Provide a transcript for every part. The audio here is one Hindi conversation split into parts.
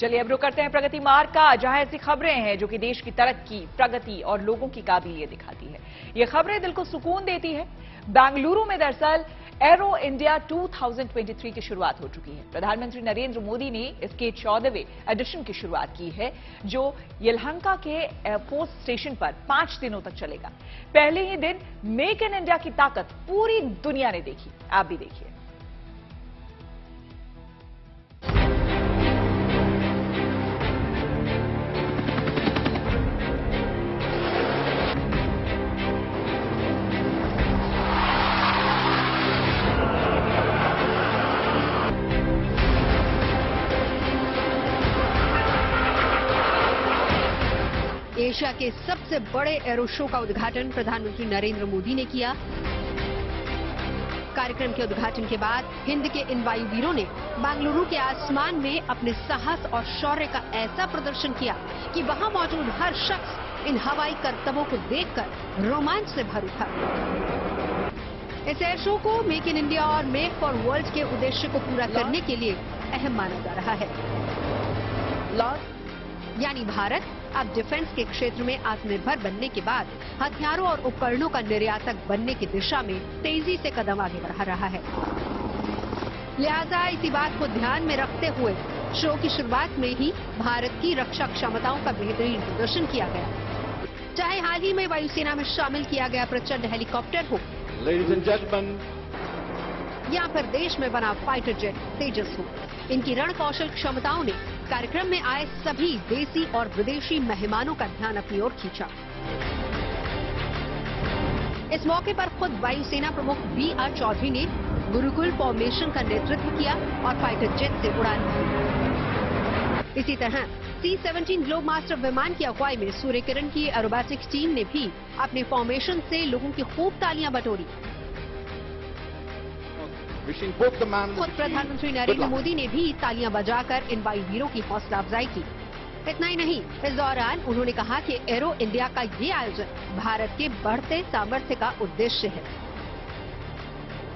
चलिए अब रुक करते हैं प्रगति मार्ग का, जहां ऐसी खबरें हैं जो कि देश की तरक्की, प्रगति और लोगों की काबिलियत दिखाती है। ये खबरें दिल को सुकून देती है। बेंगलुरु में दरअसल एरो इंडिया 2023 की शुरुआत हो चुकी है। प्रधानमंत्री नरेंद्र मोदी ने इसके 14वें एडिशन की शुरुआत की है, जो यलहंका के एयरफोर्स स्टेशन पर 5 दिनों तक चलेगा। पहले ही दिन मेक इन इंडिया की ताकत पूरी दुनिया ने देखी। आप भी देखिए। एशिया के सबसे बड़े एरो शो का उद्घाटन प्रधानमंत्री नरेंद्र मोदी ने किया। कार्यक्रम के उद्घाटन के बाद हिंद के इन वायुवीरों ने बेंगलुरु के आसमान में अपने साहस और शौर्य का ऐसा प्रदर्शन किया कि वहां मौजूद हर शख्स इन हवाई करतबों को देखकर रोमांच से भर उठा। इस एयर शो को मेक इन इंडिया और मेक फॉर वर्ल्ड के उद्देश्य को पूरा करने के लिए अहम माना जा रहा है। यानी भारत अब डिफेंस के क्षेत्र में आत्मनिर्भर बनने के बाद हथियारों और उपकरणों का निर्यातक बनने की दिशा में तेजी से कदम आगे बढ़ा रहा है। लिहाजा इसी बात को ध्यान में रखते हुए शो की शुरुआत में ही भारत की रक्षा क्षमताओं का बेहतरीन प्रदर्शन किया गया। चाहे हाल ही में वायुसेना में शामिल किया गया प्रचंड हेलीकॉप्टर हो, या फिर देश में बना फाइटर जेट तेजस हो, इनकी रण कौशल क्षमताओं ने कार्यक्रम में आए सभी देसी और विदेशी मेहमानों का ध्यान अपनी ओर खींचा। इस मौके पर खुद वायुसेना प्रमुख B.R. चौधरी ने गुरुकुल फॉर्मेशन का नेतृत्व किया और फाइटर जेट से उड़ान भरी। इसी तरह C-17 ग्लोब मास्टर विमान की अगुवाई में सूर्य किरण की एरोबैटिक्स टीम ने भी अपने फॉर्मेशन से लोगों की खूब तालियां बटोरी। खुद प्रधानमंत्री नरेंद्र मोदी ने भी तालियां बजाकर इन वायुवीरों की हौसला अफजाई की। इतना ही नहीं, इस दौरान उन्होंने कहा कि एरो इंडिया का ये आयोजन भारत के बढ़ते सामर्थ्य का उद्देश्य है।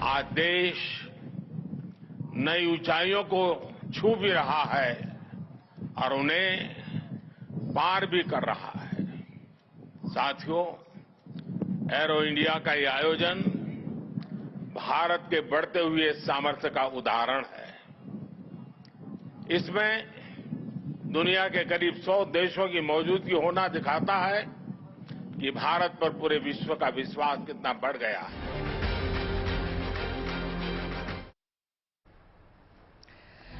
आज देश नई ऊंचाइयों को छू भी रहा है और उन्हें पार भी कर रहा है। साथियों, एरो इंडिया का ये आयोजन भारत के बढ़ते हुए सामर्थ्य का उदाहरण है। इसमें दुनिया के करीब 100 देशों की मौजूदगी होना दिखाता है कि भारत पर पूरे विश्व का विश्वास कितना बढ़ गया है।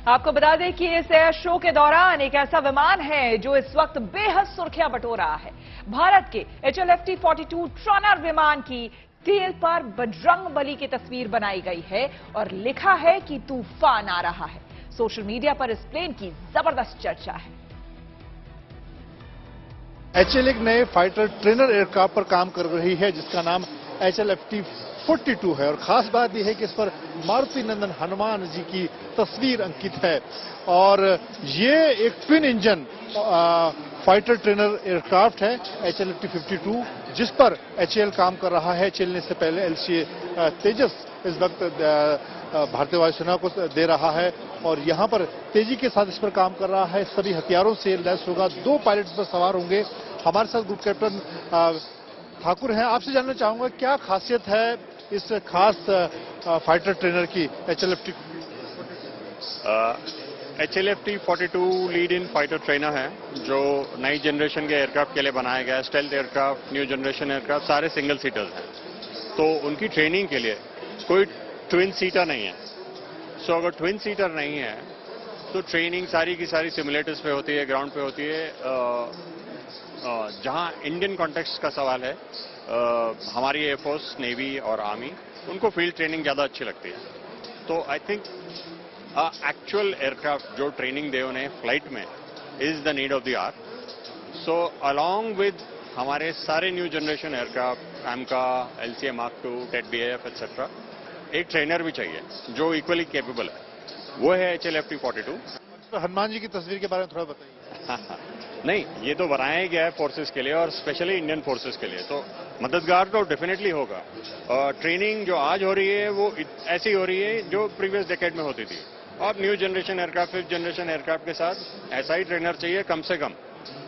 आपको बता दें कि इस एयर शो के दौरान एक ऐसा विमान है जो इस वक्त बेहद सुर्खियां बटोर रहा है। भारत के HLFT-42 ट्रनर विमान की टेल पर बजरंगबली की तस्वीर बनाई गई है और लिखा है कि तूफान आ रहा है। सोशल मीडिया पर इस प्लेन की जबरदस्त चर्चा है। HAL एक नए फाइटर ट्रेनर एयरक्राफ्ट पर काम कर रही है जिसका नाम HLFT-42 है और खास बात यह है कि इस पर मारुति नंदन हनुमान जी की तस्वीर अंकित है और ये एक twin engine fighter trainer aircraft है HLFT-52 जिस पर HAL काम कर रहा है। HAL ने इससे पहले LCA तेजस इस वक्त भारतीय वायुसेना को दे रहा है और यहां पर तेजी के साथ इस पर काम कर रहा है। सभी हथियारों से लैस होगा। 2 पायलट पर सवार होंगे। हमारे साथ ग्रुप कैप्टन ठाकुर हैं। आपसे जानना चाहूंगा क्या खासियत है इस खास फाइटर ट्रेनर की HLFT-42 lead in fighter trainer है जो नई जनरेशन के एयरक्राफ्ट के लिए बनाया गया है। Stealth aircraft, new generation aircraft सारे सिंगल सीटर्स हैं। तो उनकी ट्रेनिंग के लिए कोई ट्विन सीटर नहीं है। सो अगर ट्विन सीटर नहीं है तो ट्रेनिंग सारी की सारी सिमुलेटर्स पे होती है, ग्राउंड पे होती है। जहां इंडियन कॉन्टेक्स्ट का सवाल है, हमारी एयरफोर्स, नेवी और आर्मी उनको फील्ड ट्रेनिंग ज्यादा अच्छी लगती है। तो आई थिंक एक्चुअल एयरक्राफ्ट जो ट्रेनिंग दे उन्हें फ्लाइट में is the need of the hour. So along with हमारे सारे new generation aircraft, AMCA, LCA Mark II, TED-BAF etcetera, एक ट्रेनर भी चाहिए जो इक्वली कैपेबल है। वो है HLFT-42। तो हनुमान जी की तस्वीर के बारे में थोड़ा बताइए। नहीं, ये तो बनाया गया है फोर्सेस के लिए और स्पेशली इंडियन फोर्सेस के लिए, तो मददगार तो डेफिनेटली होगा। ट्रेनिंग जो आज हो रही है वो ऐसी हो रही है जो प्रीवियस डेकेड में होती थी। अब new generation aircraft, 5th generation aircraft के साथ ऐसा ही ट्रेनर चाहिए कम से कम,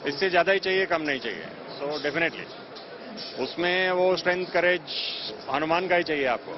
इससे ज्यादा ही चाहिए, कम नहीं चाहिए। सो डेफिनेटली उसमें वो स्ट्रेंथ, करेज हनुमान का ही चाहिए आपको।